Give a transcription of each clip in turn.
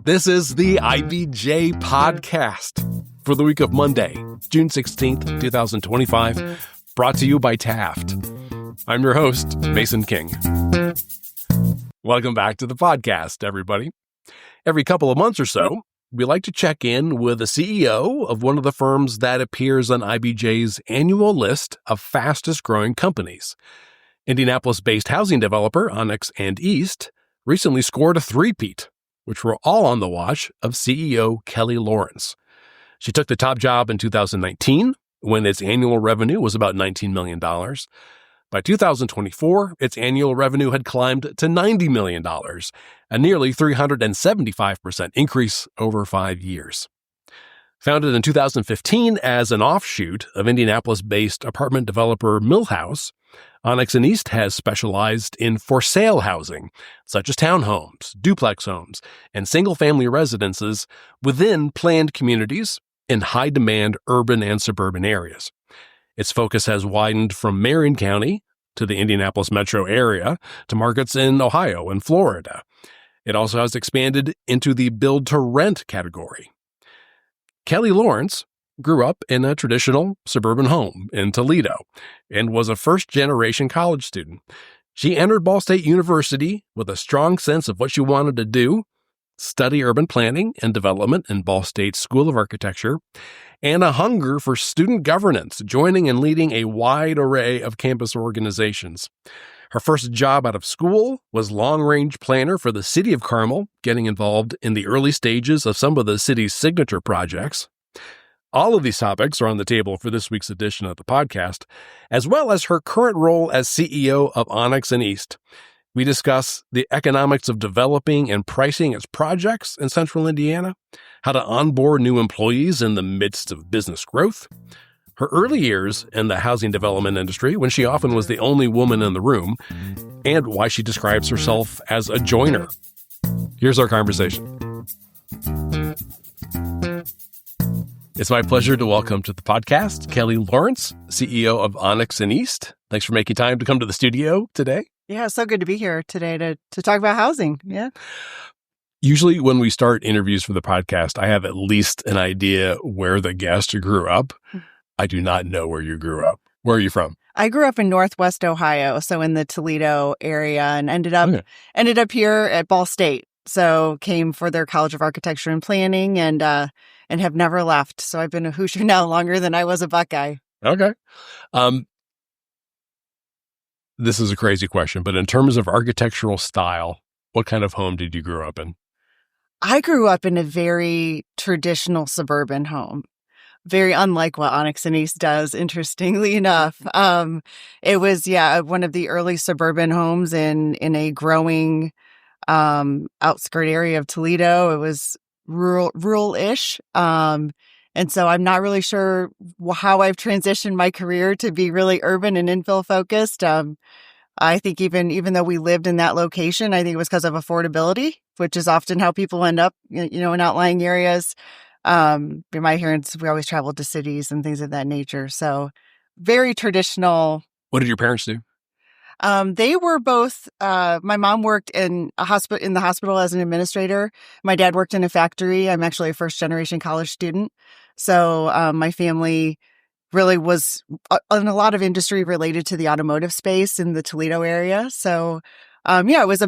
This is the IBJ Podcast for the week of Monday, June 16th, 2025, brought to you by Taft. I'm your host, Mason King. Welcome back to the podcast, everybody. Every couple of months or so, we like to check in with the CEO of one of the firms that appears on IBJ's annual list of fastest growing companies. Indianapolis-based housing developer Onyx East recently scored a three-peat, which were all on the watch of CEO Kelli Lawrence. She took the top job in 2019 when its annual revenue was about $19 million. By 2024, its annual revenue had climbed to $90 million, a nearly 375% increase over 5 years. Founded in 2015 as an offshoot of Indianapolis-based apartment developer Milhaus, Onyx East has specialized in for-sale housing, such as townhomes, duplex homes, and single-family residences within planned communities in high-demand urban and suburban areas. Its focus has widened from Marion County to the Indianapolis metro area to markets in Ohio and Florida. It also has expanded into the build-to-rent category. Kelli Lawrence grew up in a traditional suburban home in Toledo and was a first-generation college student. She entered Ball State University with a strong sense of what she wanted to do, study urban planning and development in Ball State School of Architecture, and a hunger for student governance, joining and leading a wide array of campus organizations. Her first job out of school was long-range planner for the city of Carmel, getting involved in the early stages of some of the city's signature projects. All of these topics are on the table for this week's edition of the podcast, as well as her current role as CEO of Onyx East. We discuss the economics of developing and pricing its projects in central Indiana, how to onboard new employees in the midst of business growth, her early years in the housing development industry when she often was the only woman in the room, and why she describes herself as a joiner. Here's our conversation. It's my pleasure to welcome to the podcast Kelli Lawrence, CEO of Onyx East. Thanks for making time to come to the studio today. Yeah, so good to be here today to talk about housing. Yeah. Usually when we start interviews for the podcast, I have at least an idea where the guest grew up. I do not know where you grew up. Where are you from? I grew up in Northwest Ohio, so in the Toledo area, and ended up here at Ball State. So came for their College of Architecture and Planning and have never left. So I've been a Hoosier now longer than I was a Buckeye. Okay. This is a crazy question, but in terms of architectural style, what kind of home did you grow up in? I grew up in a very traditional suburban home, very unlike what Onyx East does, interestingly enough. It was, one of the early suburban homes in a growing outskirt area of Toledo. It was rural-ish. And so I'm not really sure how I've transitioned my career to be really urban and infill focused. I think even though we lived in that location, I think it was because of affordability, which is often how people end up, in outlying areas. In my parents, we always traveled to cities and things of that nature. So very traditional. What did your parents do? They were both, my mom worked in the hospital as an administrator. My dad worked in a factory. I'm actually a first generation college student. So, my family really was in a lot of industry related to the automotive space in the Toledo area. So, it was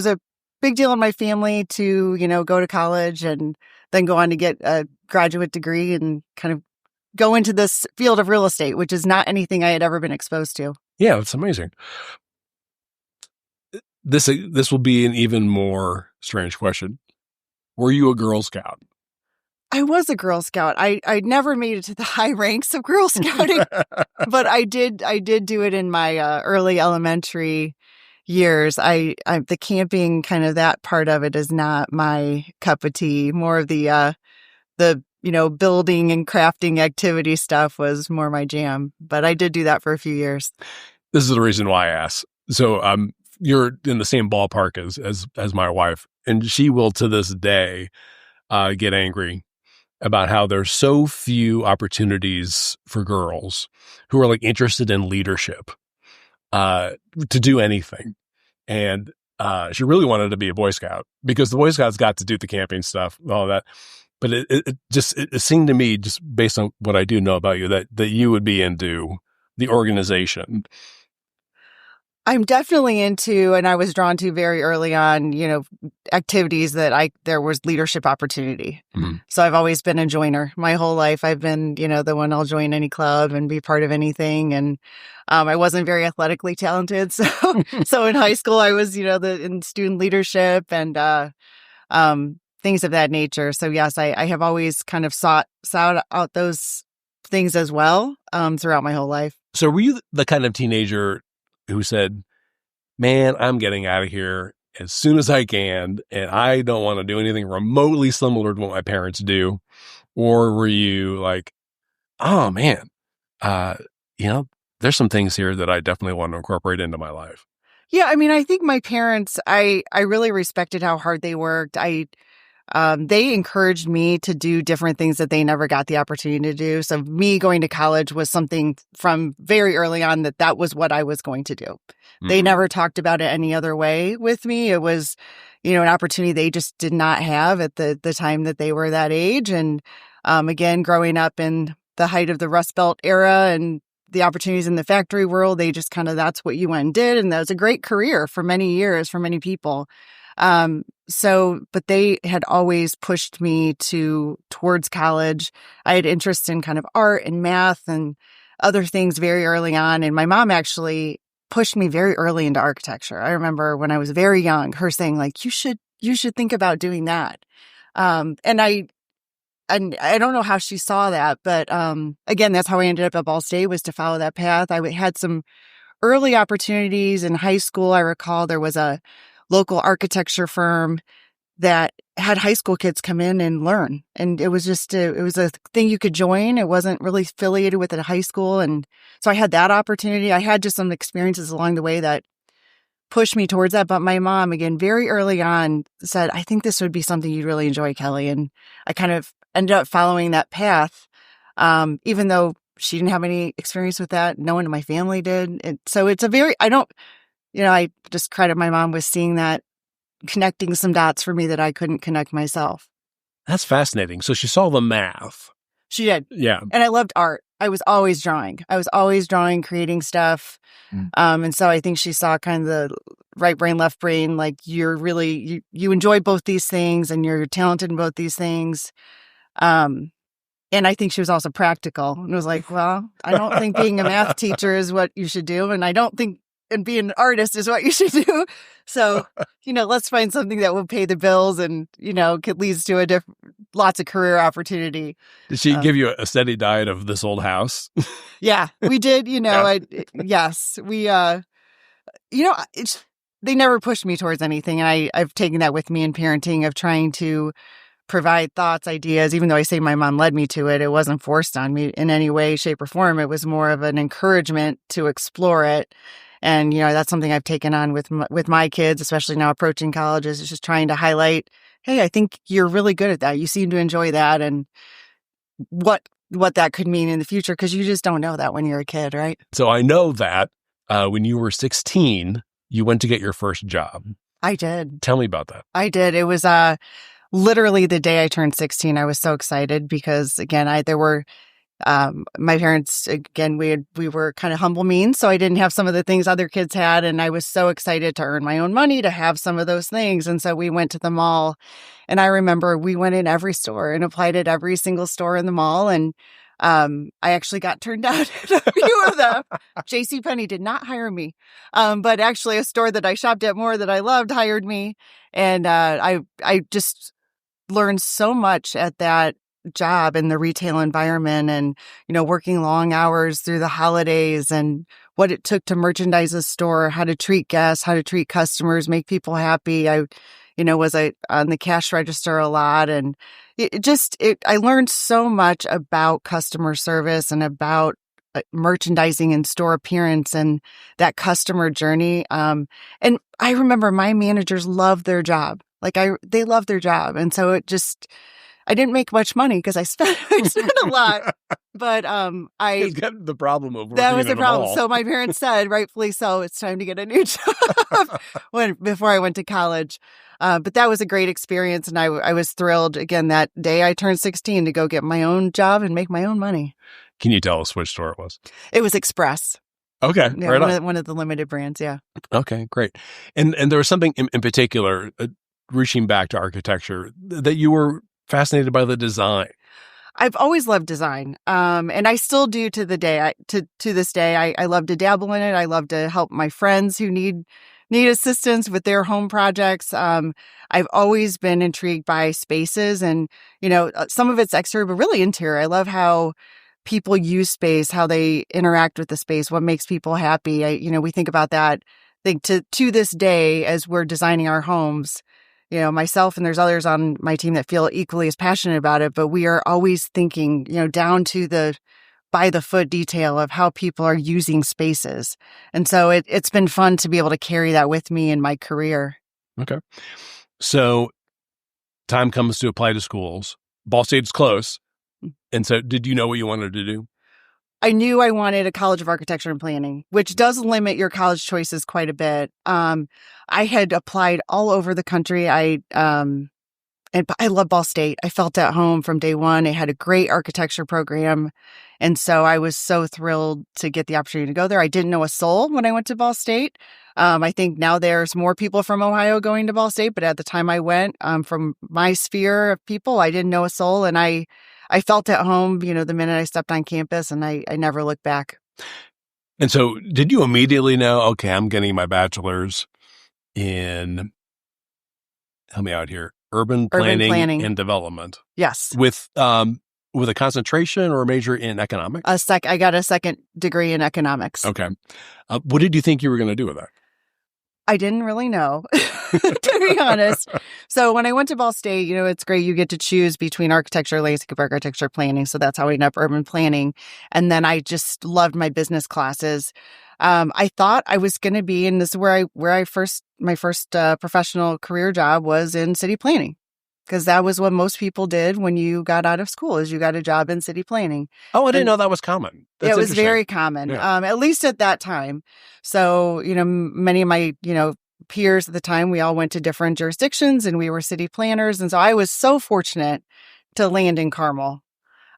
a big deal in my family to, go to college and then go on to get a graduate degree and kind of go into this field of real estate, which is not anything I had ever been exposed to. Yeah, that's amazing. This will be an even more strange question. Were you a Girl Scout? I was a Girl Scout. I never made it to the high ranks of Girl Scouting, but I did do it in my early elementary years. I the camping, kind of that part of it, is not my cup of tea. More of the building and crafting activity stuff was more my jam. But I did do that for a few years. This is the reason why I asked. So you're in the same ballpark as my wife, and she will to this day get angry about how there's so few opportunities for girls who are interested in leadership to do anything. And she really wanted to be a Boy Scout because the Boy Scouts got to do the camping stuff, all that. But it seemed to me, just based on what I do know about you, that you would be into the organization. I'm definitely into, and I was drawn to very early on, activities that there was leadership opportunity. Mm-hmm. So I've always been a joiner. My whole life I've been, the one I'll join any club and be part of anything. And I wasn't very athletically talented. So in high school I was, in student leadership and things of that nature. So yes, I have always kind of sought out those things as well throughout my whole life. So were you the kind of teenager who said, man, I'm getting out of here as soon as I can, and I don't want to do anything remotely similar to what my parents do? Or were you like, oh man, there's some things here that I definitely want to incorporate into my life? Yeah, I mean, I think my parents, I really respected how hard they worked. They encouraged me to do different things that they never got the opportunity to do. So me going to college was something from very early on that was what I was going to do. Mm-hmm. They never talked about it any other way with me. It was, an opportunity they just did not have at the time that they were that age. And again, growing up in the height of the Rust Belt era and the opportunities in the factory world, they just kind of, that's what you went and did. And that was a great career for many years for many people. But they had always pushed me towards college. I had interest in kind of art and math and other things very early on. And my mom actually pushed me very early into architecture. I remember when I was very young, her saying like, you should think about doing that. And I don't know how she saw that, but, again, that's how I ended up at Ball State, was to follow that path. I had some early opportunities in high school. I recall there was a local architecture firm that had high school kids come in and learn. And it was just, it was a thing you could join. It wasn't really affiliated with a high school. And so I had that opportunity. I had just some experiences along the way that pushed me towards that. But my mom, again, very early on said, I think this would be something you'd really enjoy, Kelli. And I kind of ended up following that path, even though she didn't have any experience with that. No one in my family did. So it's a very, I just credit my mom with seeing that, connecting some dots for me that I couldn't connect myself. That's fascinating. So she saw the math. She did. Yeah. And I loved art. I was always drawing, creating stuff. And so I think she saw kind of the right brain, left brain, like you're really, you enjoy both these things and you're talented in both these things. And I think she was also practical and was like, well, I don't think being a math teacher is what you should do. And I don't think and being an artist is what you should do. So, let's find something that will pay the bills and, could lead to lots of career opportunity. Did she give you a steady diet of this old house? Yeah, we did. Yes, we, they never pushed me towards anything. And I've taken that with me in parenting, of trying to provide thoughts, ideas, even though I say my mom led me to it. It wasn't forced on me in any way, shape, or form. It was more of an encouragement to explore it. And, that's something I've taken on with my kids, especially now approaching colleges, is just trying to highlight, hey, I think you're really good at that. You seem to enjoy that, and what that could mean in the future, because you just don't know that when you're a kid, right? So I know that when you were 16, you went to get your first job. I did. Tell me about that. I did. It was literally the day I turned 16. I was so excited because, again, my parents, again, we were kind of humble means, so I didn't have some of the things other kids had, and I was so excited to earn my own money to have some of those things. And so we went to the mall, and I remember we went in every store and applied at every single store in the mall, and I actually got turned down at a few of them. JCPenney did not hire me, but actually a store that I shopped at more that I loved hired me, and I just learned so much at that job in the retail environment, and working long hours through the holidays, and what it took to merchandise a store, how to treat guests, how to treat customers, make people happy. I was on the cash register a lot, and I learned so much about customer service and about merchandising and store appearance and that customer journey. And I remember my managers loved their job. They loved their job. And so I didn't make much money because I spent a lot. But It's got the problem of that was working the at a problem. mall. So my parents said, rightfully so, it's time to get a new job before I went to college. But that was a great experience, and I was thrilled again that day I turned 16 to go get my own job and make my own money. Can you tell us which store it was? It was Express. Okay, Yeah, right one of the limited brands. Yeah. Okay, great. And there was something in particular, reaching back to architecture, that you were fascinated by the design. I've always loved design, and I still do to the day. To this day, I love to dabble in it. I love to help my friends who need assistance with their home projects. I've always been intrigued by spaces, and some of it's exterior, but really interior. I love how people use space, how they interact with the space, what makes people happy. We think about that. I think to this day, as we're designing our homes, myself and there's others on my team that feel equally as passionate about it, but we are always thinking, down to the by the foot detail of how people are using spaces. And so it's been fun to be able to carry that with me in my career. Okay. So time comes to apply to schools. Ball State's close. And so did you know what you wanted to do? I knew I wanted a College of Architecture and Planning, which does limit your college choices quite a bit. I had applied all over the country. And I love Ball State. I felt at home from day one. It had a great architecture program. And so I was so thrilled to get the opportunity to go there. I didn't know a soul when I went to Ball State. I think now there's more people from Ohio going to Ball State, but at the time I went, from my sphere of people, I didn't know a soul. And I felt at home, the minute I stepped on campus, and I never looked back. And so did you immediately know, okay, I'm getting my bachelor's in, help me out here, urban planning and development? Yes. With a concentration or a major in economics? I got a second degree in economics. Okay. What did you think you were going to do with that? I didn't really know, to be honest. So when I went to Ball State, it's great. You get to choose between architecture, landscape architecture, planning. So that's how I ended up urban planning. And then I just loved my business classes. I thought I was going to be, and this is where my first professional career job was in city planning. Because that was what most people did when you got out of school, is you got a job in city planning. Oh, I didn't know that was common. That's it was very common, at least at that time. So, many of my, peers at the time, we all went to different jurisdictions and we were city planners. And so I was so fortunate to land in Carmel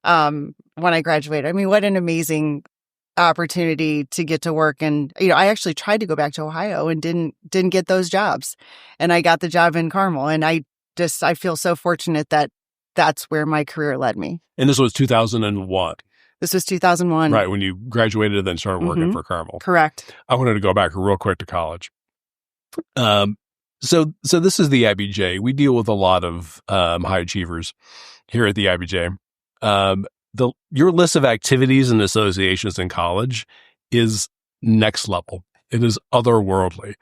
when I graduated. I mean, what an amazing opportunity to get to work. And, I actually tried to go back to Ohio and didn't get those jobs. And I got the job in Carmel. And I feel so fortunate that that's where my career led me. And this was 2001. This was 2001. Right, when you graduated and then started working for Carmel. Correct. I wanted to go back real quick to college. So this is the IBJ. We deal with a lot of high achievers here at the IBJ. Your list of activities and associations in college is next level. It is otherworldly.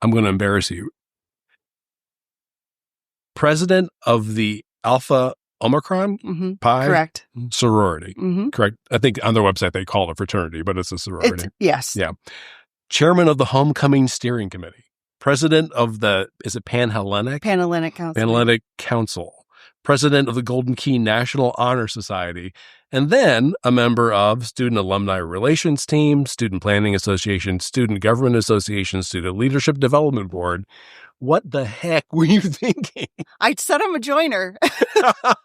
I'm going to embarrass you. President of the Alpha Omicron Pi Correct. sorority. Correct. I think on their website they call it a fraternity, but it's a sorority. Yes. Yeah. Chairman of the Homecoming Steering Committee. President of is it Panhellenic? Panhellenic Council. Panhellenic Council. President of the Golden Key National Honor Society. And then a member of Student Alumni Relations Team, Student Planning Association, Student Government Association, Student Leadership Development Board. What the heck were you thinking? I said I'm a joiner.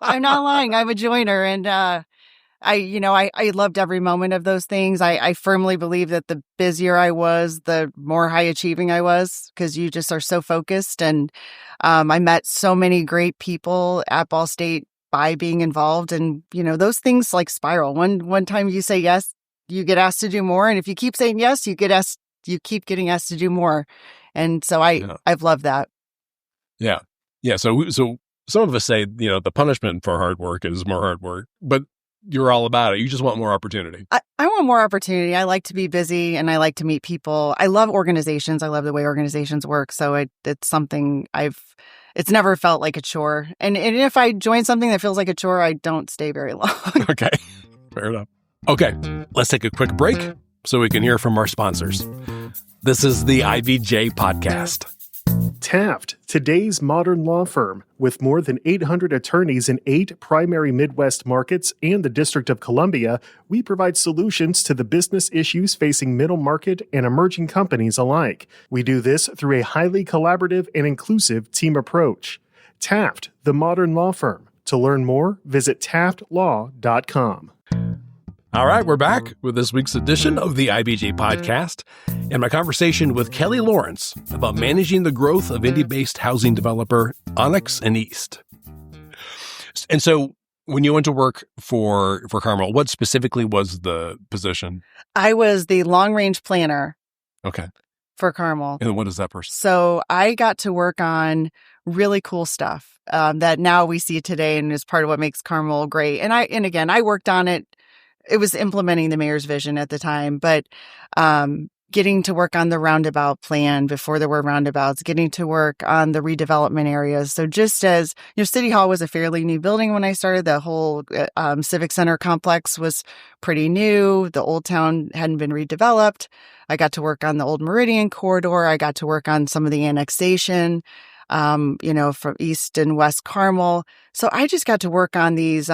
I'm not lying. I'm a joiner. And I loved every moment of those things. I firmly believe that the busier I was, the more high achieving I was, because you just are so focused. And I met so many great people at Ball State by being involved. And, those things like spiral. One time you say yes, you get asked to do more. And if you keep saying yes, you keep getting asked to do more. And so I've loved that. Yeah. Yeah. So some of us say, the punishment for hard work is more hard work, but you're all about it. You just want more opportunity. I want more opportunity. I like to be busy and I like to meet people. I love organizations. I love the way organizations work. So it's something it's never felt like a chore. And if I join something that feels like a chore, I don't stay very long. Okay. Fair enough. Okay. Let's take a quick break so we can hear from our sponsors. This is the IBJ Podcast. Taft, today's modern law firm. With more than 800 attorneys in 8 primary Midwest markets and the District of Columbia, we provide solutions to the business issues facing middle market and emerging companies alike. We do this through a highly collaborative and inclusive team approach. Taft, the modern law firm. To learn more, visit taftlaw.com. All right, we're back with this week's edition of the IBJ Podcast and my conversation with Kelli Lawrence about managing the growth of Indy-based housing developer Onyx East. And so when you went to work for Carmel, what specifically was the position? I was the long-range planner. Okay. For Carmel. And what is that person? So I got to work on really cool stuff that now we see today and is part of what makes Carmel great. And again, I worked on it. It was implementing the mayor's vision at the time, but getting to work on the roundabout plan before there were roundabouts, getting to work on the redevelopment areas. So just as, City Hall was a fairly new building when I started, the whole Civic Center complex was pretty new. The Old Town hadn't been redeveloped. I got to work on the Old Meridian corridor. I got to work on some of the annexation, from East and West Carmel. So I just got to work on these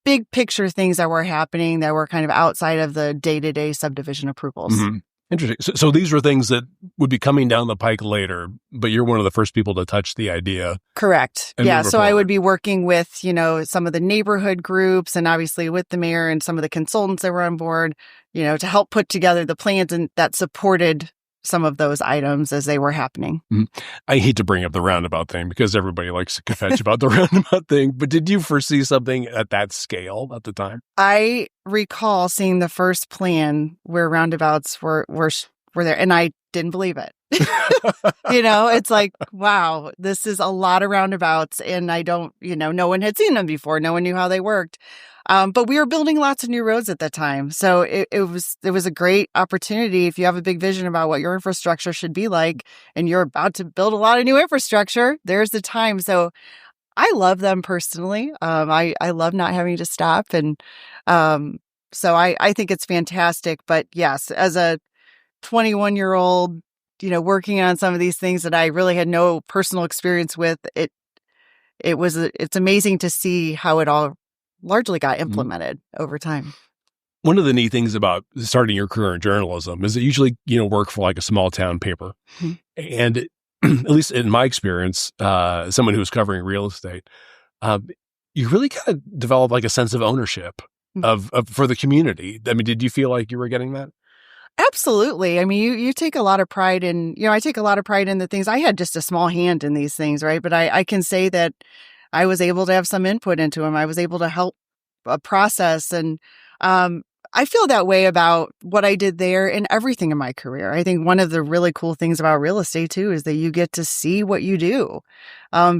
big picture things that were happening that were kind of outside of the day-to-day subdivision approvals. Mm-hmm. Interesting. So these were things that would be coming down the pike later, but you're one of the first people to touch the idea. Correct. Yeah. So I would be working with, some of the neighborhood groups and obviously with the mayor and some of the consultants that were on board, to help put together the plans and that supported some of those items as they were happening. Mm-hmm. I hate to bring up the roundabout thing because everybody likes to kvetch about the roundabout thing, but did you foresee something at that scale at the time? I recall seeing the first plan where roundabouts were there, and I didn't believe it. It's like, wow, this is a lot of roundabouts, and I don't, no one had seen them before. No one knew how they worked. But we were building lots of new roads at that time. So it was a great opportunity. If you have a big vision about what your infrastructure should be like, and you're about to build a lot of new infrastructure, there's the time. So I love them personally. I love not having to stop. And so I think it's fantastic. But yes, as a 21-year-old, working on some of these things that I really had no personal experience with, it's amazing to see how it all largely got implemented over time. One of the neat things about starting your career in journalism is that usually, work for like a small town paper. Mm-hmm. And at least in my experience, someone who was covering real estate, you really kind of develop like a sense of ownership of for the community. I mean, did you feel like you were getting that? Absolutely. I mean, you take a lot of pride in, I take a lot of pride in the things. I had just a small hand in these things, right? But I can say that I was able to have some input into them. I was able to help process. And I feel that way about what I did there and everything in my career. I think one of the really cool things about real estate, too, is that you get to see what you do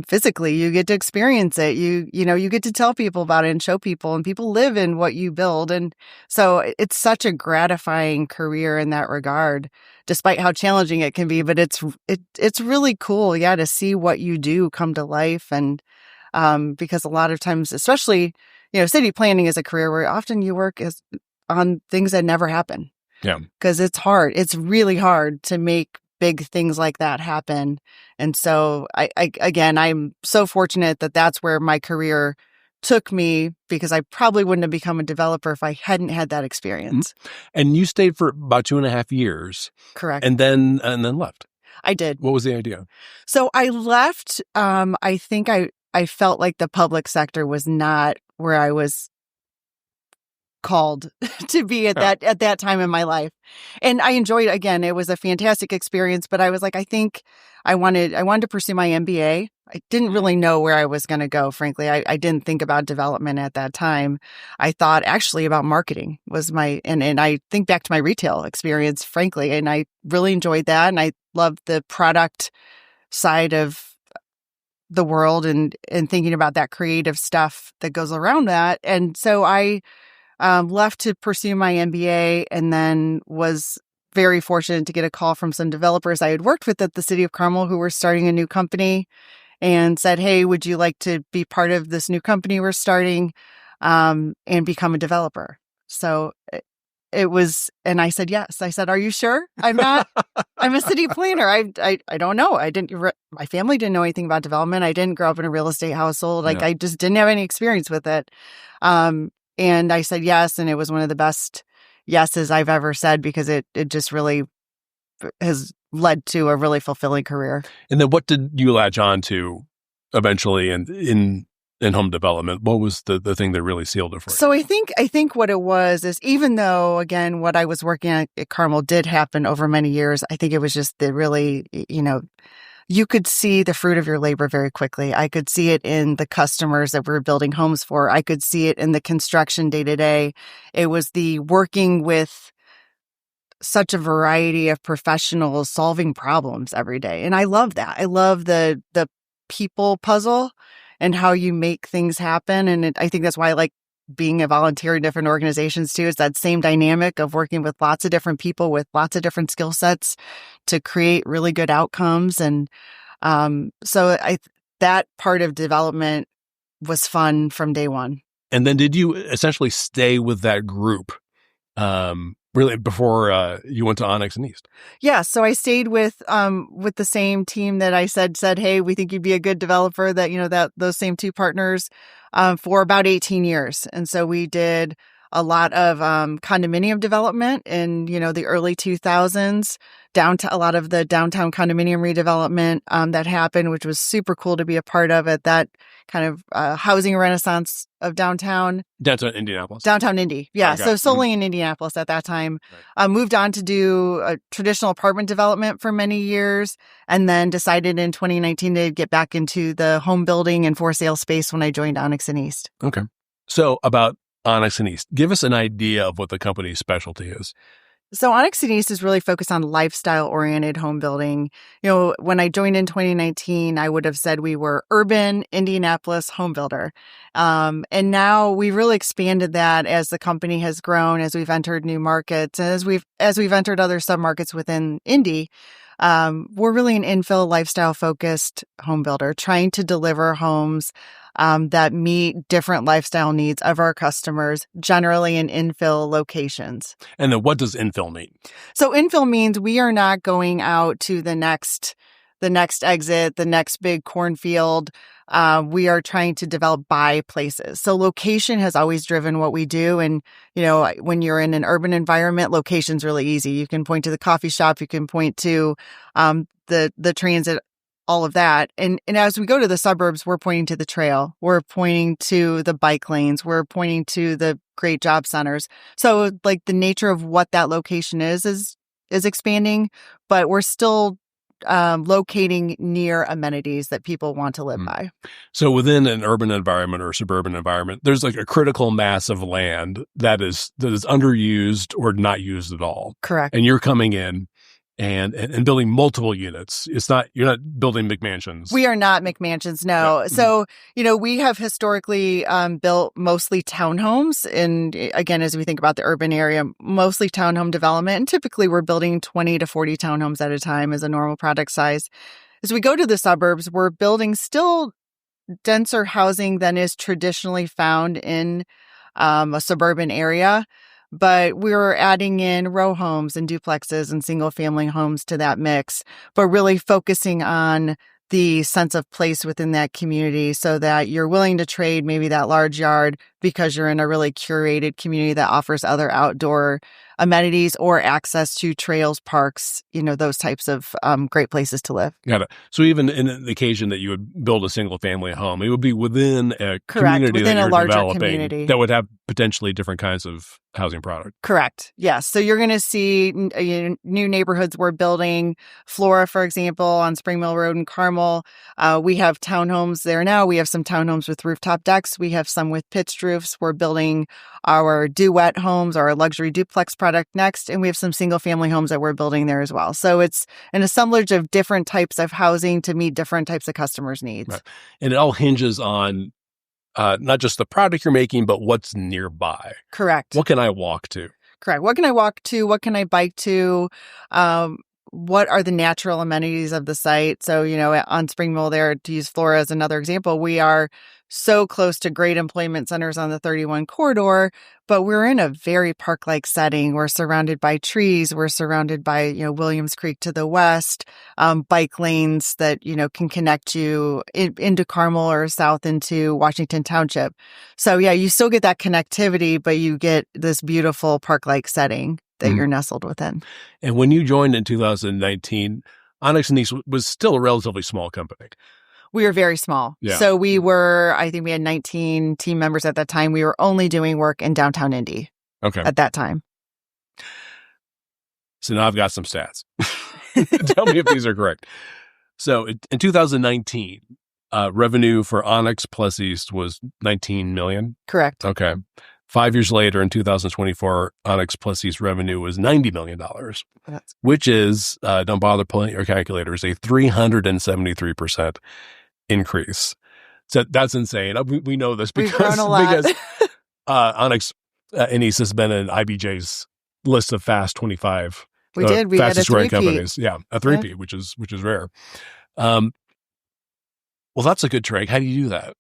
physically. You get to experience it. You get to tell people about it and show people, and people live in what you build. And so it's such a gratifying career in that regard, despite how challenging it can be. But it's really cool, to see what you do come to life. And because a lot of times, especially, city planning is a career where often you work on things that never happen. Yeah. Because it's hard. It's really hard to make big things like that happen. And so I'm so fortunate that that's where my career took me, because I probably wouldn't have become a developer if I hadn't had that experience. Mm-hmm. And you stayed for about 2.5 years. Correct. And then left. I did. What was the idea? So I left. I think I felt like the public sector was not where I was called to be at that time in my life. And I enjoyed it. Again, it was a fantastic experience, but I was like, I think I wanted to pursue my MBA. I didn't really know where I was going to go, frankly. I didn't think about development at that time. I thought actually about marketing was and I think back to my retail experience, frankly, and I really enjoyed that. And I loved the product side of the world and thinking about that creative stuff that goes around that. And so I left to pursue my MBA, and then was very fortunate to get a call from some developers I had worked with at the city of Carmel who were starting a new company, and said, hey, would you like to be part of this new company we're starting and become a developer? So and I said, yes. I said, are you sure? I'm a city planner. I don't know. My family didn't know anything about development. I didn't grow up in a real estate household. Like I just didn't have any experience with it. And I said yes. And it was one of the best yeses I've ever said, because it just really has led to a really fulfilling career. And then what did you latch on to eventually in home development? What was the thing that really sealed it for you? So I think what it was is, even though, again, what I was working at Carmel did happen over many years, I think it was just the really, you could see the fruit of your labor very quickly. I could see it in the customers that we were building homes for. I could see it in the construction day to day. It was the working with such a variety of professionals solving problems every day. And I love that. I love the people puzzle and how you make things happen. And I think that's why I like being a volunteer in different organizations too. It's that same dynamic of working with lots of different people with lots of different skill sets to create really good outcomes. And so that part of development was fun from day one. And then did you essentially stay with that group really before you went to Onyx and East? Yeah. So I stayed with the same team that I said, hey, we think you'd be a good developer, that those same two partners for about 18 years. And so we did a lot of condominium development in, the early 2000s, a lot of the downtown condominium redevelopment that happened, which was super cool to be a part of at that kind of housing renaissance of downtown. Downtown Indianapolis. Downtown Indy. Yeah. Okay. So solely in Indianapolis at that time. Right. Moved on to do a traditional apartment development for many years, and then decided in 2019 to get back into the home building and for sale space when I joined Onyx and East. Okay. So about Onyx and East, give us an idea of what the company's specialty is. So Onyx and East is really focused on lifestyle-oriented home building. When I joined in 2019, I would have said we were urban Indianapolis home builder. And now we've really expanded that as the company has grown, as we've entered new markets, and as we've entered other submarkets within Indy. We're really an infill lifestyle-focused home builder, trying to deliver homes that meet different lifestyle needs of our customers, generally in infill locations. And then what does infill mean? So infill means we are not going out to the next exit, the next big cornfield. We are trying to develop by places. So location has always driven what we do. And, when you're in an urban environment, location's really easy. You can point to the coffee shop, you can point to the transit, all of that. And as we go to the suburbs, we're pointing to the trail. We're pointing to the bike lanes. We're pointing to the great job centers. So like the nature of what that location is expanding, but we're still locating near amenities that people want to live by. So within an urban environment or suburban environment, there's like a critical mass of land that is underused or not used at all. Correct. And you're coming in and building multiple units. You're not building McMansions. We are not McMansions, no. Yeah. So, we have historically built mostly townhomes. And again, as we think about the urban area, mostly townhome development. And typically we're building 20 to 40 townhomes at a time as a normal product size. As we go to the suburbs, we're building still denser housing than is traditionally found in a suburban area. But we're adding in row homes and duplexes and single family homes to that mix, but really focusing on the sense of place within that community so that you're willing to trade maybe that large yard because you're in a really curated community that offers other outdoor amenities or access to trails, parks, those types of great places to live. Got it. So even in the occasion that you would build a single family home, it would be within a community within that a you're larger developing community that would have potentially different kinds of housing product. Correct. Yes. So you're going to see new neighborhoods we're building. Flora, for example, on Spring Mill Road in Carmel. We have townhomes there now. We have some townhomes with rooftop decks. We have some with pitched roofs. We're building our duet homes, our luxury duplex product next. And we have some single family homes that we're building there as well. So it's an assemblage of different types of housing to meet different types of customers' needs. Right. And it all hinges on not just the product you're making, but what's nearby. Correct. What can I walk to? Correct. What can I walk to? What can I bike to? what are the natural amenities of the site? So, on Spring Mill there, to use Flora as another example, we are so close to great employment centers on the 31 corridor, but we're in a very park-like setting. We're surrounded by trees. We're surrounded by, Williams Creek to the west, bike lanes that, can connect you into Carmel or south into Washington Township. So yeah, you still get that connectivity, but you get this beautiful park-like setting that you're nestled within. And when you joined in 2019, Onyx East was still a relatively small company. We were very small. Yeah. So I think we had 19 team members at that time. We were only doing work in downtown Indy at that time. So now I've got some stats. Tell me if these are correct. So in 2019, revenue for Onyx plus East was $19 million. Correct. Okay. 5 years later, in 2024, Onyx plus East revenue was $90 million, which is, don't bother pulling your calculators, a 373% increase. So that's insane. We know this because Onyx and East has been in IBJ's list of Fast 25 we did. We fastest had a growing three-peat. companies. Yeah, a three-peat, which is rare. Well, that's a good trick. How do you do that?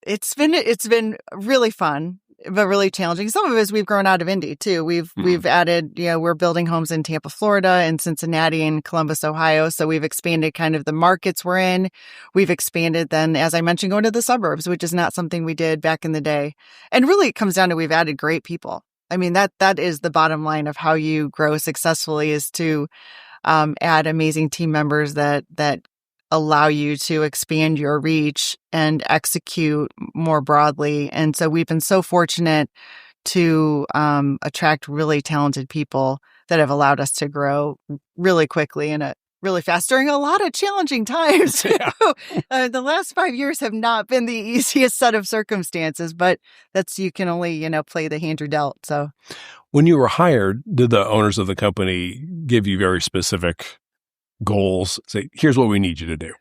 It's been really fun, but really challenging. Some of it is we've grown out of Indy too. We've added, we're building homes in Tampa, Florida, and Cincinnati and Columbus, Ohio. So we've expanded kind of the markets we're in. We've expanded then, as I mentioned, going to the suburbs, which is not something we did back in the day. And really it comes down to we've added great people. I mean, that is the bottom line of how you grow successfully is to add amazing team members that allow you to expand your reach and execute more broadly. And so we've been so fortunate to attract really talented people that have allowed us to grow really quickly and really fast during a lot of challenging times. Yeah. The last 5 years have not been the easiest set of circumstances, but you can only, play the hand you're dealt. So when you were hired, did the owners of the company give you very specific goals? Say, here's what we need you to do.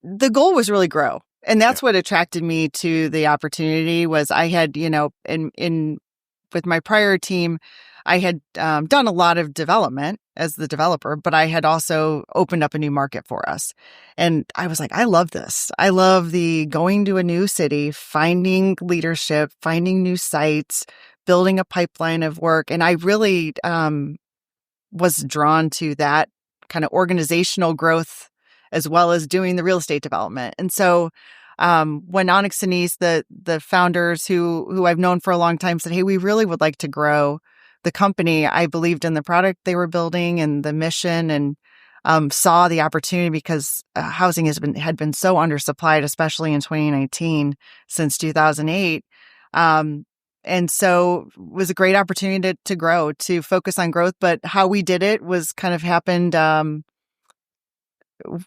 The goal was really grow. And that's what attracted me to the opportunity was I had, with my prior team, I had done a lot of development as the developer, but I had also opened up a new market for us. And I was like, I love this. I love the going to a new city, finding leadership, finding new sites, building a pipeline of work. And I really was drawn to that kind of organizational growth as well as doing the real estate development. And so when Onyx and East, the founders who I've known for a long time said, hey, we really would like to grow the company. I believed in the product they were building and the mission and saw the opportunity because housing had been so undersupplied, especially in 2019 since 2008. And so it was a great opportunity to grow, to focus on growth. But how we did it was kind of happened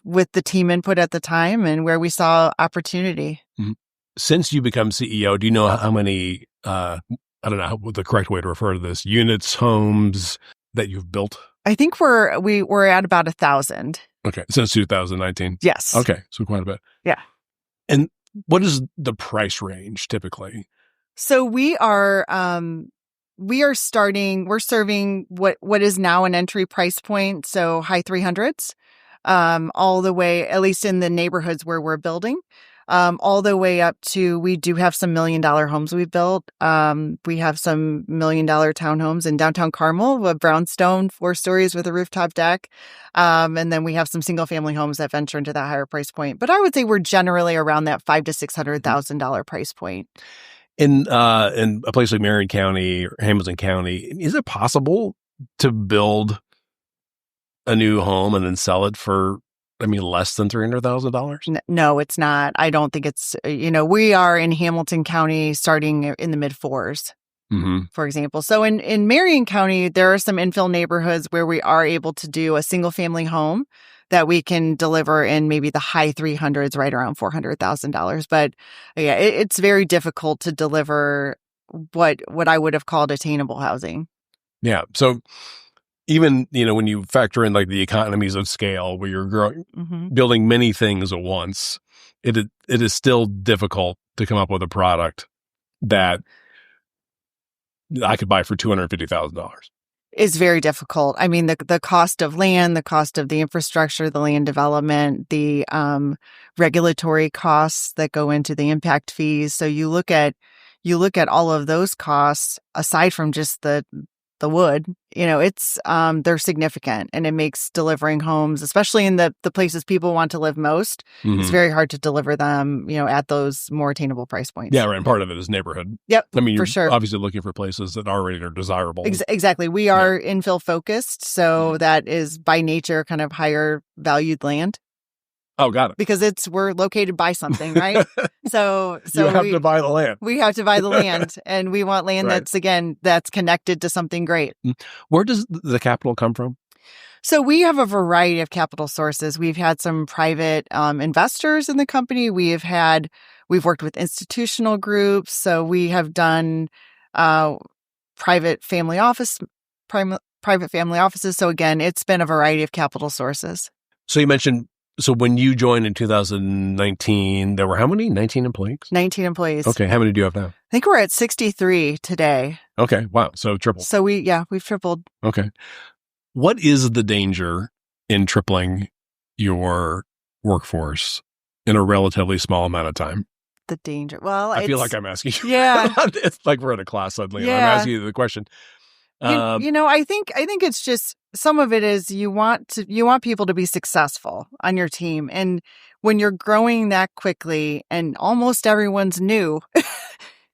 with the team input at the time and where we saw opportunity. Mm-hmm. Since you become CEO, do you know how many, I don't know what the correct way to refer to this, units, homes that you've built? I think we're at about 1,000. Okay. Since 2019? Yes. Okay. So quite a bit. Yeah. And what is the price range typically? So we're serving what is now an entry price point. So high 300s, all the way, at least in the neighborhoods where we're building, all the way up to, we do have some $1 million homes we've built. We have some $1 million townhomes in downtown Carmel, a brownstone 4 stories with a rooftop deck. And then we have some single family homes that venture into that higher price point. But I would say we're generally around that $500,000 to $600,000 price point. In a place like Marion County or Hamilton County, is it possible to build a new home and then sell it for, less than $300,000? No, it's not. I don't think it's, we are in Hamilton County starting in the mid 4s, for example. So in Marion County, there are some infill neighborhoods where we are able to do a single family home that we can deliver in maybe the high 300s, right around $400,000. But yeah, it's very difficult to deliver what I would have called attainable housing. Yeah. So even, when you factor in like the economies of scale where you're growing, building many things at once, it is still difficult to come up with a product that I could buy for $250,000. is very difficult. I mean, the cost of land, the cost of the infrastructure, the land development, the regulatory costs that go into the impact fees. So you look at all of those costs aside from just the wood, it's they're significant, and it makes delivering homes, especially in the places people want to live most, it's very hard to deliver them, at those more attainable price points. Yeah, right. And part of it is neighborhood. Yep. I mean, you're for sure. obviously looking for places that already are desirable. Exactly. We are infill focused, so that is by nature kind of higher valued land. Oh, got it. Because we're located by something, right? So you have to buy the land. We have to buy the land, and we want land that's connected to something great. Where does the capital come from? So we have a variety of capital sources. We've had some private investors in the company. We've worked with institutional groups. So we have done private family offices. So again, it's been a variety of capital sources. So you mentioned. So when you joined in 2019, there were how many? 19 employees? 19 employees. Okay. How many do you have now? I think we're at 63 today. Okay. Wow. So triple. So we've tripled. Okay. What is the danger in tripling your workforce in a relatively small amount of time? The danger. Well, I feel like I'm asking you. Yeah. It's like we're in a class suddenly. Yeah. And I'm asking you the question. I think it's just some of it is you want people to be successful on your team. And when you're growing that quickly and almost everyone's new,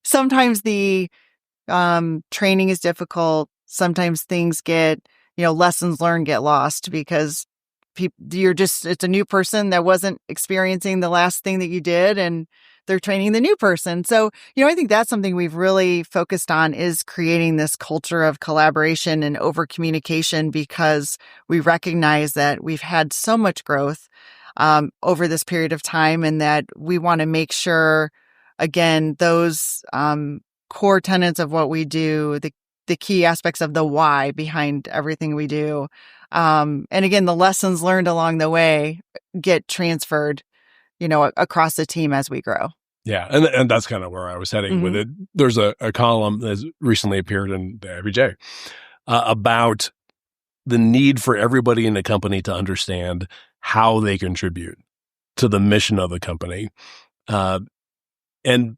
sometimes the training is difficult. Sometimes things get, lessons learned get lost because it's a new person that wasn't experiencing the last thing that you did, and they're training the new person. So, I think that's something we've really focused on, is creating this culture of collaboration and over communication, because we recognize that we've had so much growth over this period of time, and that we want to make sure, again, those core tenets of what we do, the key aspects of the why behind everything we do. And again, the lessons learned along the way get transferred, across the team as we grow. Yeah. And that's kind of where I was heading with it. There's a column that's recently appeared in the IBJ about the need for everybody in the company to understand how they contribute to the mission of the company. And in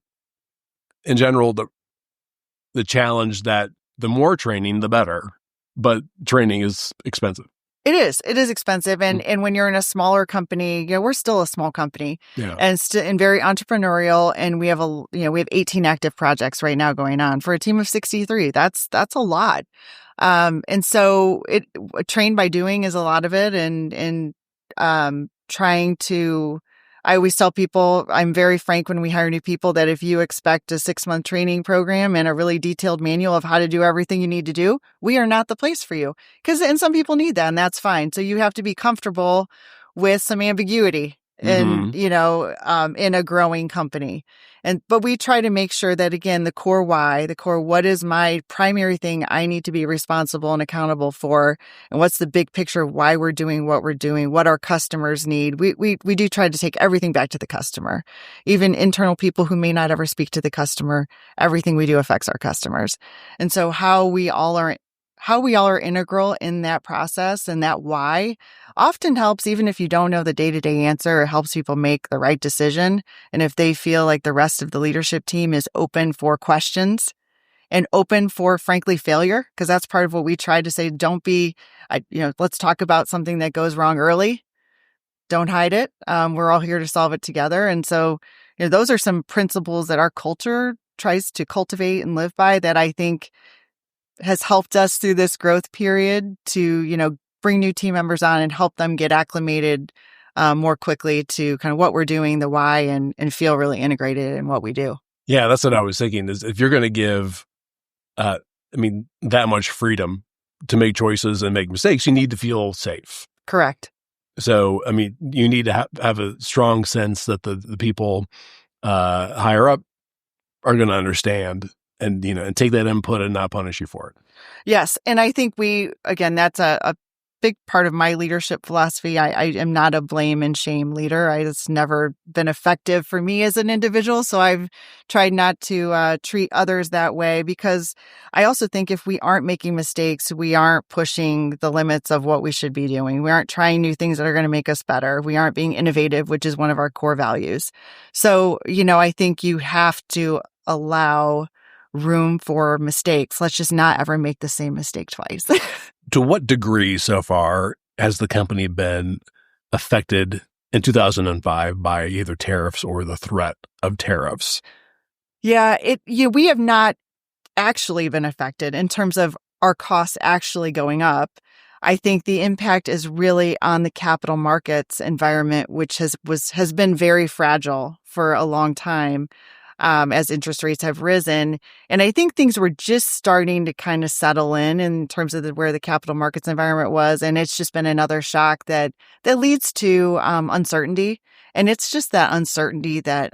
general, the challenge that the more training, the better, but training is expensive. It is expensive. And when you're in a smaller company, we're still a small company, and very entrepreneurial. And we have 18 active projects right now going on for a team of 63. That's a lot. And so trained by doing is a lot of it. And trying to, I always tell people, I'm very frank when we hire new people, that if you expect a 6-month training program and a really detailed manual of how to do everything you need to do, we are not the place for you. And some people need that, and that's fine. So you have to be comfortable with some ambiguity in a growing company. But we try to make sure that, again, the core why, what is my primary thing I need to be responsible and accountable for, and what's the big picture of why we're doing what we're doing, what our customers need. We do try to take everything back to the customer. Even internal people who may not ever speak to the customer, everything we do affects our customers. And so how we all are integral in that process, and that why often helps, even if you don't know the day-to-day answer. It helps people make the right decision. And if they feel like the rest of the leadership team is open for questions and open for, frankly, failure, because that's part of what we try to say. Let's talk about something that goes wrong early. Don't hide it. We're all here to solve it together. And so, those are some principles that our culture tries to cultivate and live by, that I think has helped us through this growth period to, bring new team members on and help them get acclimated more quickly to kind of what we're doing, the why, and feel really integrated in what we do. Yeah, that's what I was thinking, is if you're going to give, that much freedom to make choices and make mistakes, you need to feel safe. Correct. So, you need to have a strong sense that the people higher up are going to understand and take that input and not punish you for it. Yes. And I think that's a big part of my leadership philosophy. I am not a blame and shame leader. It's never been effective for me as an individual. So I've tried not to treat others that way, because I also think if we aren't making mistakes, we aren't pushing the limits of what we should be doing. We aren't trying new things that are going to make us better. We aren't being innovative, which is one of our core values. So, I think you have to allow room for mistakes. Let's just not ever make the same mistake twice. To what degree so far has the company been affected in 2005 by either tariffs or the threat of tariffs? Yeah, we have not actually been affected in terms of our costs actually going up. I think the impact is really on the capital markets environment, which has been very fragile for a long time. As interest rates have risen. And I think things were just starting to kind of settle in terms of where the capital markets environment was. And it's just been another shock that leads to uncertainty. And it's just that uncertainty that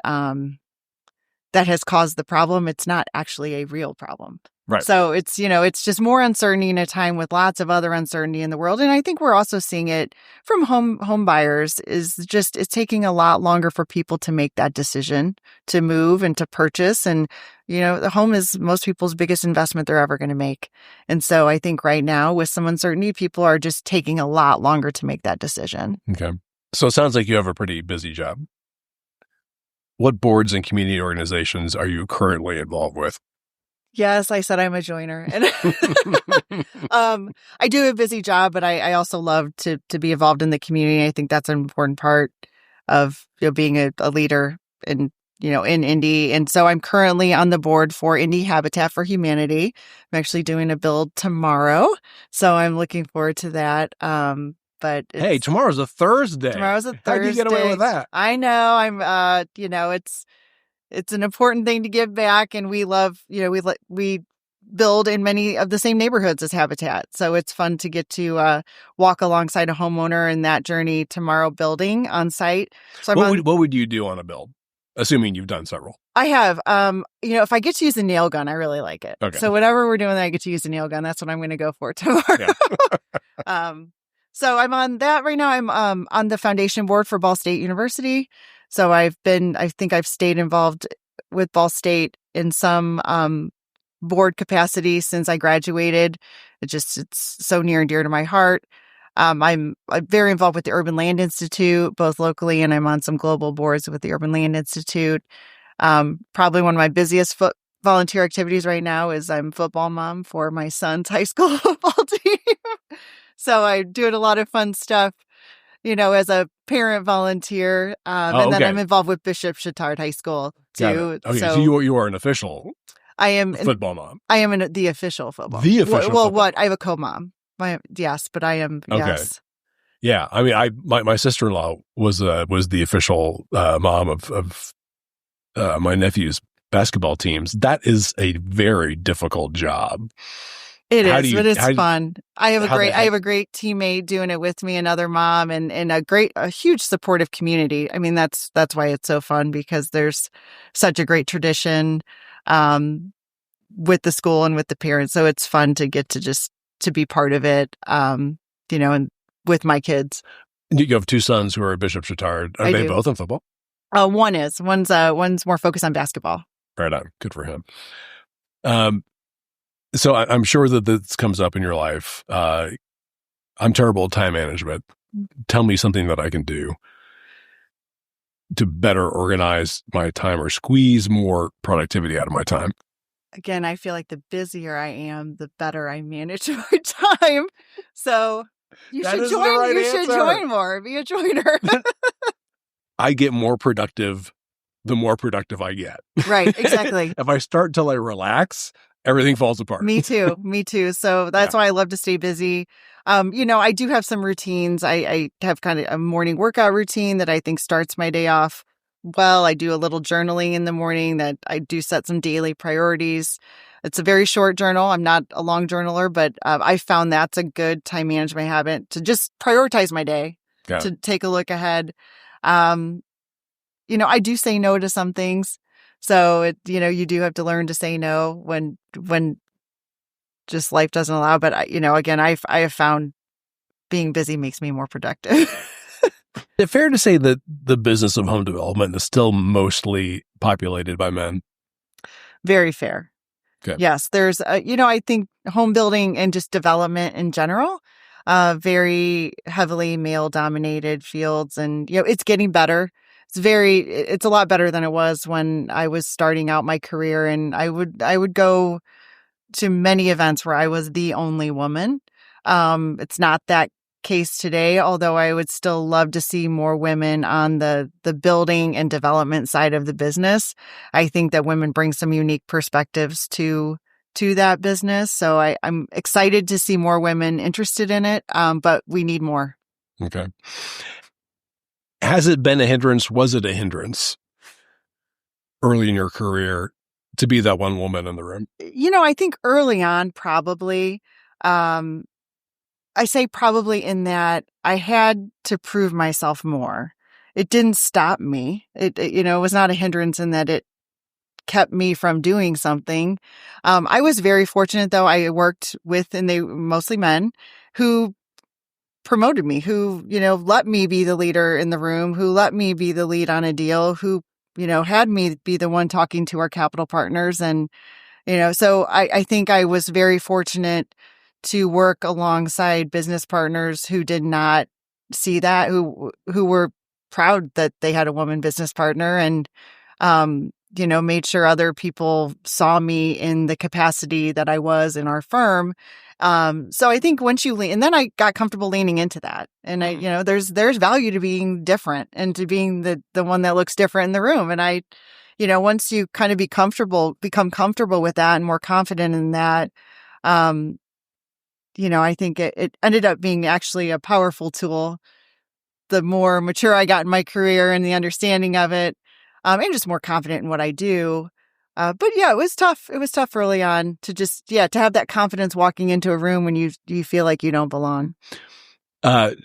has caused the problem. It's not actually a real problem. Right. So it's just more uncertainty in a time with lots of other uncertainty in the world. And I think we're also seeing it from home buyers. It's taking a lot longer for people to make that decision to move and to purchase. And, the home is most people's biggest investment they're ever going to make. And so I think right now with some uncertainty, people are just taking a lot longer to make that decision. Okay. So it sounds like you have a pretty busy job. What boards and community organizations are you currently involved with? Yes, I said I'm a joiner. And I do a busy job, but I also love to be involved in the community. I think that's an important part of being a leader in Indy. And so I'm currently on the board for Indy Habitat for Humanity. I'm actually doing a build tomorrow, so I'm looking forward to that. But hey, tomorrow's a Thursday. Tomorrow's a Thursday. How do you get away with that? I know. I'm it's an important thing to give back, and we love, we build in many of the same neighborhoods as Habitat. So it's fun to get to walk alongside a homeowner in that journey tomorrow building on site. So what would you do on a build? Assuming you've done several. I have. If I get to use a nail gun, I really like it. Okay. So whatever we're doing, I get to use a nail gun. That's what I'm going to go for tomorrow. Yeah. So I'm on that right now. I'm on the foundation board for Ball State University. So I think I've stayed involved with Ball State in some board capacity since I graduated. It's so near and dear to my heart. I'm very involved with the Urban Land Institute, both locally, and I'm on some global boards with the Urban Land Institute. Probably one of my busiest volunteer activities right now is I'm football mom for my son's high school football team. So I'm doing a lot of fun stuff, as a parent volunteer. And then I'm involved with Bishop Chatard High School too. Okay, so you are an official. I am football mom. I am the official football. The official. Well, what? I have a co-mom. Yes, but I am. Okay. Yes. Yeah, I mean, my sister-in-law was the official mom of my nephew's basketball teams. That is a very difficult job. It is, but it's fun. I have a great teammate doing it with me, another mom, and a huge supportive community. I mean, that's why it's so fun, because there's such a great tradition with the school and with the parents. So it's fun to get to be part of it, and with my kids. You have two sons who are at Bishop Chatard. Are they both in football? One's more focused on basketball. Right on. Good for him. So I'm sure that this comes up in your life. I'm terrible at time management. Tell me something that I can do to better organize my time or squeeze more productivity out of my time. Again, I feel like the busier I am, the better I manage my time. So you should join. You should join more. Be a joiner. I get more productive the more productive I get. Right. Exactly. If I start till I relax, everything falls apart. Me too. So that's why I love to stay busy. I do have some routines. I have kind of a morning workout routine that I think starts my day off well. I do a little journaling in the morning that I do set some daily priorities. It's a very short journal. I'm not a long journaler, but I found that's a good time management habit to just prioritize my day, to take a look ahead. I do say no to some things. So, you do have to learn to say no when just life doesn't allow. But, again, I have found being busy makes me more productive. Is it fair to say that the business of home development is still mostly populated by men? Very fair. Okay. Yes, there's, I think home building and just development in general, very heavily male-dominated fields, and it's getting better. It's a lot better than it was when I was starting out my career, and I would go to many events where I was the only woman. It's not that case today, although I would still love to see more women on the building and development side of the business. I think that women bring some unique perspectives to that business. So I'm excited to see more women interested in it, but we need more. Okay. Has it been a hindrance? Was it a hindrance early in your career to be that one woman in the room? I think early on, probably. I say probably in that I had to prove myself more. It didn't stop me. It was not a hindrance in that it kept me from doing something. I was very fortunate, though. I worked with, and they were mostly men, who promoted me, who, let me be the leader in the room, who let me be the lead on a deal, who, had me be the one talking to our capital partners. And, so I think I was very fortunate to work alongside business partners who did not see that, who were proud that they had a woman business partner, and, made sure other people saw me in the capacity that I was in our firm. So I think once you lean, and then I got comfortable leaning into that. And there's value to being different and to being the one that looks different in the room. And once you kind of become comfortable with that and more confident in that, I think it ended up being actually a powerful tool. The more mature I got in my career and the understanding of it, and just more confident in what I do. But yeah, it was tough. It was tough early on to to have that confidence walking into a room when you feel like you don't belong. Do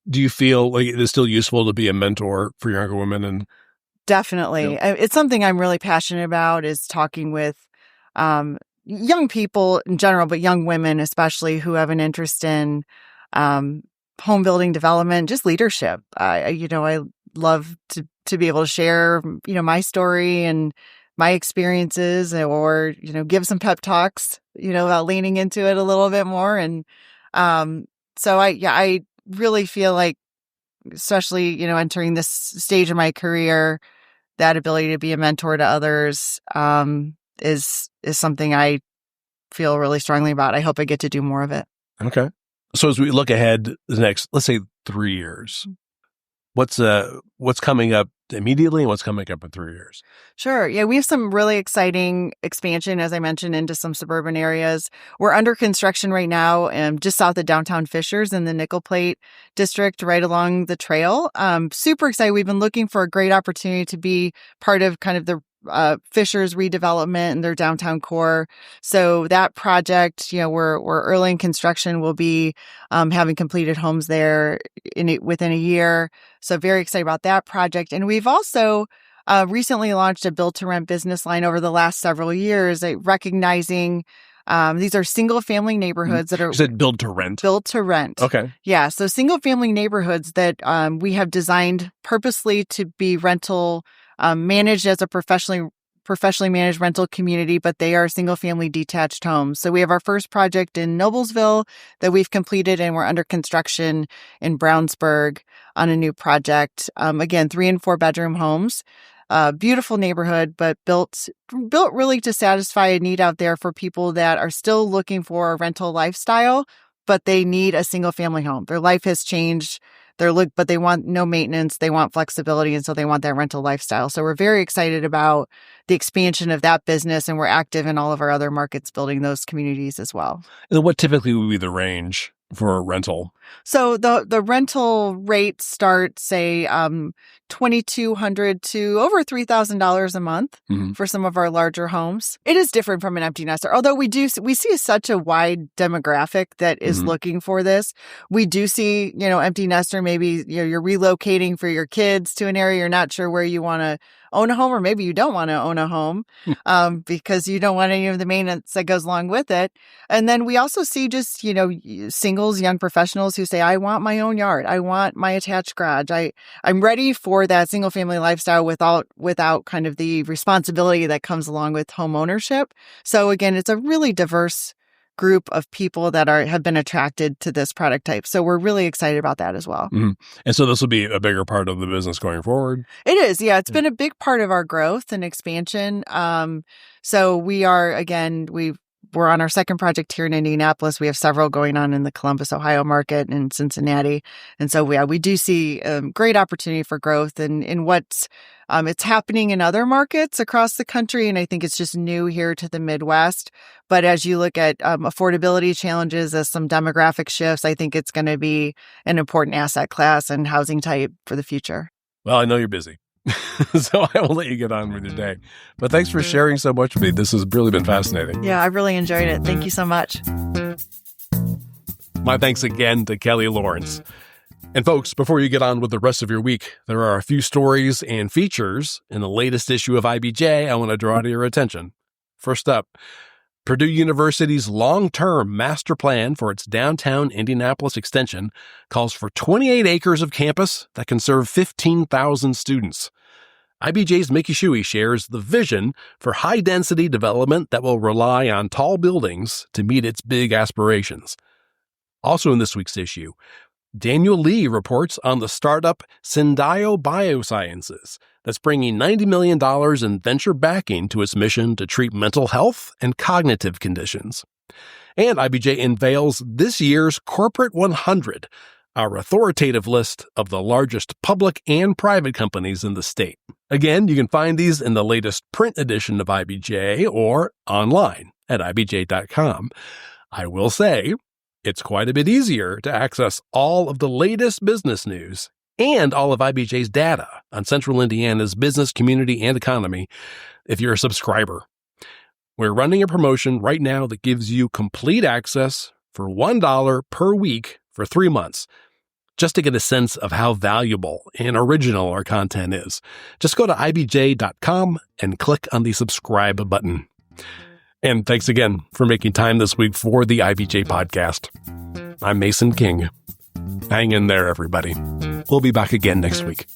you feel like it is still useful to be a mentor for younger women? And definitely, it's something I'm really passionate about, is talking with young people in general, but young women especially, who have an interest in home building development, just leadership. I love to be able to share, my story and my experiences, or, give some pep talks, about leaning into it a little bit more. And so I really feel like, especially, entering this stage of my career, that ability to be a mentor to others is something I feel really strongly about. I hope I get to do more of it. Okay. So as we look ahead the next, let's say 3 years, what's coming up immediately and what's coming up in 3 years? Sure. Yeah, we have some really exciting expansion, as I mentioned, into some suburban areas. We're under construction right now, just south of downtown Fishers in the Nickel Plate district, right along the trail. Super excited. We've been looking for a great opportunity to be part of kind of the Fishers redevelopment and their downtown core. So that project, we're early in construction. We'll be having completed homes there within a year. So very excited about that project. And we've also recently launched a build-to-rent business line over the last several years, recognizing these are single-family neighborhoods that are— You said build-to-rent? Build-to-rent. Okay. Yeah, so single-family neighborhoods that we have designed purposely to be rental managed as a professionally managed rental community, but they are single-family detached homes. So we have our first project in Noblesville that we've completed, and we're under construction in Brownsburg on a new project. Again, 3 and 4 bedroom homes. Beautiful neighborhood, but built really to satisfy a need out there for people that are still looking for a rental lifestyle, but they need a single-family home. Their life has changed. But they want no maintenance. They want flexibility. And so they want that rental lifestyle. So we're very excited about the expansion of that business. And we're active in all of our other markets, building those communities as well. And what typically would be the range for a rental? So the rental rates start, say, $2,200 to over $3,000 a month for some of our larger homes. It is different from an empty nester, although we see such a wide demographic that is looking for this. We do see, empty nester, maybe you're relocating for your kids to an area, you're not sure where you want to own a home, or maybe you don't want to own a home because you don't want any of the maintenance that goes along with it. And then we also see just, singles, young professionals who say, I want my own yard. I want my attached garage. I'm ready for that single family lifestyle without kind of the responsibility that comes along with home ownership. So again, it's a really diverse group of people that have been attracted to this product type. So we're really excited about that as well. Mm-hmm. And so this will be a bigger part of the business going forward? It is. Yeah. It's been a big part of our growth and expansion. So we are, again, we're on our second project here in Indianapolis. We have several going on in the Columbus, Ohio market and Cincinnati. And so we do see great opportunity for growth in what's it's happening in other markets across the country. And I think it's just new here to the Midwest. But as you look at affordability challenges, as some demographic shifts, I think it's going to be an important asset class and housing type for the future. Well, I know you're busy. So I will let you get on with your day. But thanks for sharing so much with me. This has really been fascinating. Yeah, I really enjoyed it. Thank you so much. My thanks again to Kelli Lawrence. And folks, before you get on with the rest of your week, there are a few stories and features in the latest issue of IBJ I want to draw to your attention. First up, Purdue University's long-term master plan for its downtown Indianapolis extension calls for 28 acres of campus that can serve 15,000 students. IBJ's Mickey Shuey shares the vision for high-density development that will rely on tall buildings to meet its big aspirations. Also in this week's issue, Daniel Lee reports on the startup Syndio Biosciences that's bringing $90 million in venture backing to its mission to treat mental health and cognitive conditions. And IBJ unveils this year's Corporate 100, our authoritative list of the largest public and private companies in the state. Again, you can find these in the latest print edition of IBJ or online at IBJ.com. I will say, it's quite a bit easier to access all of the latest business news and all of IBJ's data on Central Indiana's business, community, and economy if you're a subscriber. We're running a promotion right now that gives you complete access for $1 per week for 3 months. Just to get a sense of how valuable and original our content is, just go to IBJ.com and click on the subscribe button. And thanks again for making time this week for the IBJ Podcast. I'm Mason King. Hang in there, everybody. We'll be back again next week.